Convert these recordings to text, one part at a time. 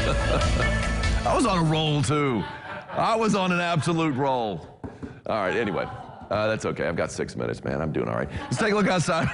I was on a roll, too. I was on an absolute roll. All right, anyway. That's okay. I've got 6 minutes, man. I'm doing all right. Let's take a look outside.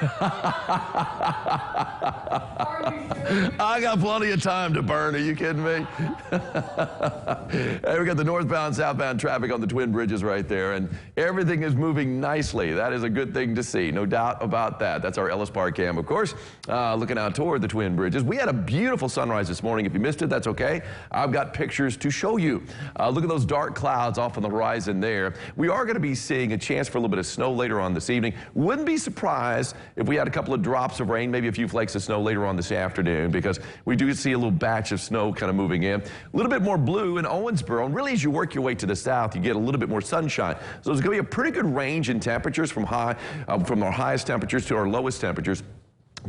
I got plenty of time to burn. Are you kidding me? Hey, we got the northbound, southbound traffic on the Twin Bridges right there, and everything is moving nicely. That is a good thing to see. No doubt about that. That's our Ellis Park cam, of course, looking out toward the Twin Bridges. We had a beautiful sunrise this morning. If you missed it, that's okay. I've got pictures to show you. Look at those dark clouds off on the horizon there. We are going to be seeing a chance for a little bit of snow later on this evening. Wouldn't be surprised if we had a couple of drops of rain, maybe a few flakes of snow later on this afternoon, because we do see a little batch of snow kind of moving in. A little bit more blue in Owensboro, and really as you work your way to the south, you get a little bit more sunshine. So there's going to be a pretty good range in temperatures from our highest temperatures to our lowest temperatures.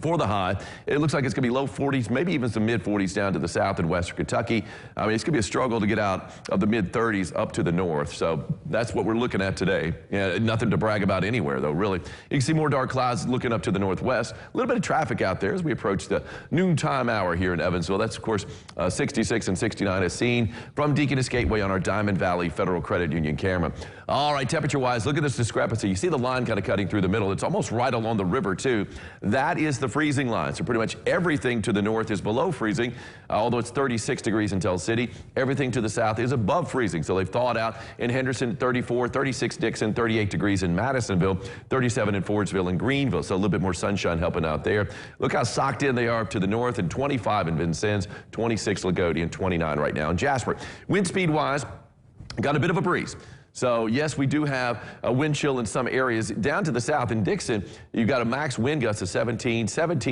For the high, it looks like it's going to be low 40s, maybe even some mid 40s down to the south and western Kentucky. I mean, it's going to be a struggle to get out of the mid 30s up to the north. So that's what we're looking at today. Yeah, nothing to brag about anywhere, though, really. You can see more dark clouds looking up to the northwest. A little bit of traffic out there as we approach the noontime hour here in Evansville. That's, of course, 66 and 69 as seen from Deaconess Gateway on our Diamond Valley Federal Credit Union camera. All right, temperature-wise, look at this discrepancy. You see the line kind of cutting through the middle. It's almost right along the river, too. That is the freezing line. So pretty much everything to the north is below freezing, although it's 36 degrees in Tell City. Everything to the south is above freezing. So they've thawed out in Henderson, 34, 36 Dixon, 38 degrees in Madisonville, 37 in Fordsville and Greenville. So a little bit more sunshine helping out there. Look how socked in they are up to the north, and 25 in Vincennes, 26 Lagodi, and 29 right now in Jasper. Wind speed-wise, got a bit of a breeze. So, yes, we do have a wind chill in some areas. Down to the south in Dixon, you've got a max wind gust of 17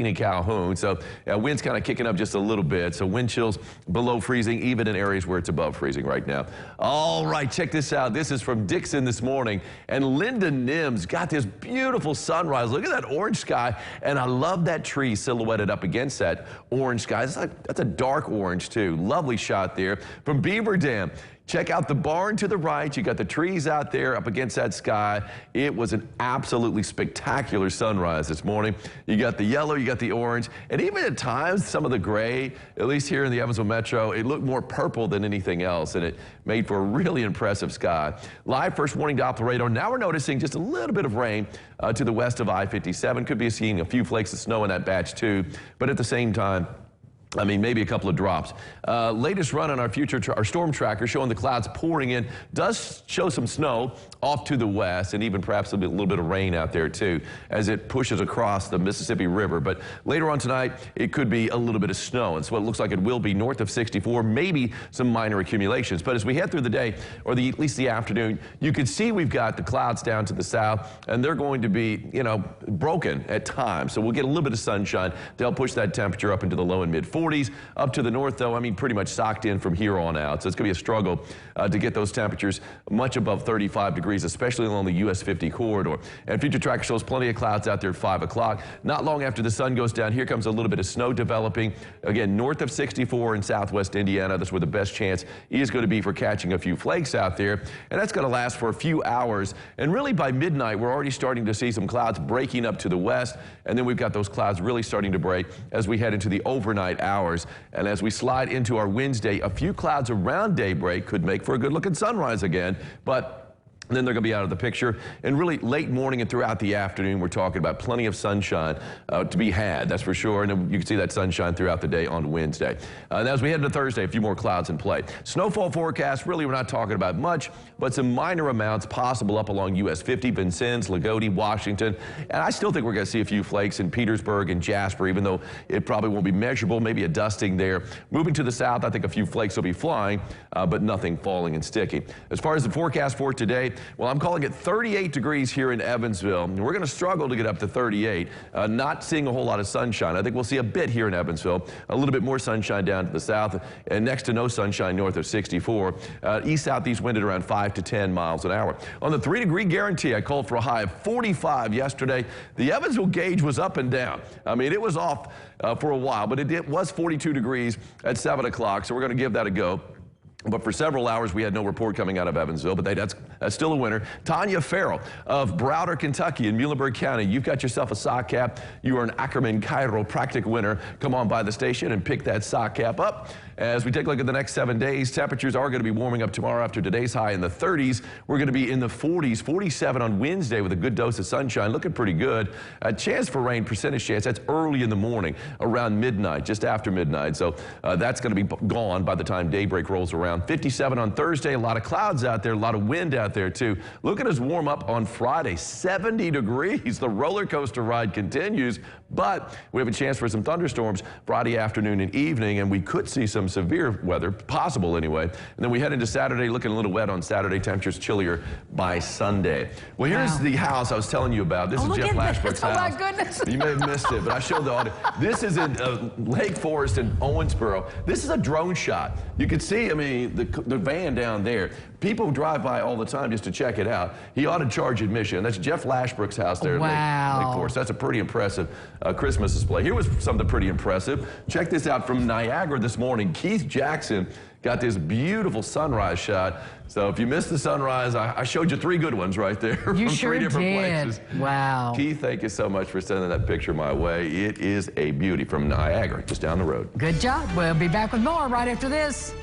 in Calhoun. So, wind's kind of kicking up just a little bit. So, wind chills below freezing, even in areas where it's above freezing right now. All right, check this out. This is from Dixon this morning. And Linda Nims got this beautiful sunrise. Look at that orange sky. And I love that tree silhouetted up against that orange sky. That's a dark orange, too. Lovely shot there. From Beaver Dam. Check out the barn to the right. You got the trees out there up against that sky. It was an absolutely spectacular sunrise this morning. You got the yellow, you got the orange, and even at times some of the gray, at least here in the Evansville Metro, it looked more purple than anything else, and it made for a really impressive sky. Live first warning Doppler radar. Now we're noticing just a little bit of rain to the west of I-57. Could be seeing a few flakes of snow in that batch too, but at the same time, I mean, maybe a couple of drops. Latest run on our our storm tracker showing the clouds pouring in does show some snow off to the west, and even perhaps a little bit of rain out there too as it pushes across the Mississippi River. But later on tonight, it could be a little bit of snow, and so it looks like it will be north of 64, maybe some minor accumulations. But as we head through the day, or at least the afternoon, you can see we've got the clouds down to the south, and they're going to be, you know, broken at times. So we'll get a little bit of sunshine to help push that temperature up into the low and mid 40s. Up to the north, though, I mean, pretty much socked in from here on out. So it's going to be a struggle to get those temperatures much above 35 degrees, especially along the US 50 corridor. And Future Tracker shows plenty of clouds out there at 5 o'clock. Not long after the sun goes down, here comes a little bit of snow developing. Again, north of 64 in southwest Indiana. That's where the best chance is going to be for catching a few flakes out there. And that's going to last for a few hours. And really by midnight, we're already starting to see some clouds breaking up to the west. And then we've got those clouds really starting to break as we head into the overnight hours. And as we slide into our Wednesday, a few clouds around daybreak could make for a good-looking sunrise again, but then they're going to be out of the picture. And really late morning and throughout the afternoon, we're talking about plenty of sunshine to be had, that's for sure. And you can see that sunshine throughout the day on Wednesday. And as we head into Thursday, a few more clouds in play. Snowfall forecast, really we're not talking about much, but some minor amounts possible up along US 50, Vincennes, Lagodi, Washington. And I still think we're going to see a few flakes in Petersburg and Jasper, even though it probably won't be measurable, maybe a dusting there. Moving to the south, I think a few flakes will be flying, but nothing falling and sticking. As far as the forecast for today, well, I'm calling it 38 degrees here in Evansville. We're going to struggle to get up to 38. Not seeing a whole lot of sunshine. I think we'll see a bit here in Evansville. A little bit more sunshine down to the south, and next to no sunshine north of 64. East-southeast wind at around 5 to 10 miles an hour. On the 3-degree guarantee, I called for a high of 45 yesterday. The Evansville gauge was up and down. I mean, it was off for a while, but it was 42 degrees at 7 o'clock, so we're going to give that a go. But for several hours, we had no report coming out of Evansville, but that's still a winner. Tanya Farrell of Browder, Kentucky in Muhlenberg County. You've got yourself a sock cap. You are an Ackerman chiropractic winner. Come on by the station and pick that sock cap up. As we take a look at the next 7 days, temperatures are going to be warming up tomorrow after today's high in the 30s. We're going to be in the 40s, 47 on Wednesday with a good dose of sunshine, looking pretty good. A chance for rain, percentage chance, that's early in the morning, around midnight, just after midnight. So that's going to be gone by the time daybreak rolls around. 57 on Thursday, a lot of clouds out there, a lot of wind out there too. Look at us warm up on Friday, 70 degrees. The roller coaster ride continues, but we have a chance for some thunderstorms Friday afternoon and evening, and we could see some severe weather, possible anyway. And then we head into Saturday, looking a little wet on Saturday, temperatures chillier by Sunday. Well, here's the house I was telling you about. This is Jeff Lashbrook's house. Oh my goodness. You may have missed it, but I showed the audio. This is in Lake Forest in Owensboro. This is a drone shot. You can see, I mean, the van down there. People drive by all the time just to check it out. He ought to charge admission. That's Jeff Lashbrook's house there in Lake Forest. That's a pretty impressive Christmas display. Here was something pretty impressive. Check this out from Niagara this morning. Keith Jackson got this beautiful sunrise shot. So if you missed the sunrise, I showed you 3 good ones right there from 3 different places. Wow. Keith, thank you so much for sending that picture my way. It is a beauty from Niagara, just down the road. Good job. We'll be back with more right after this.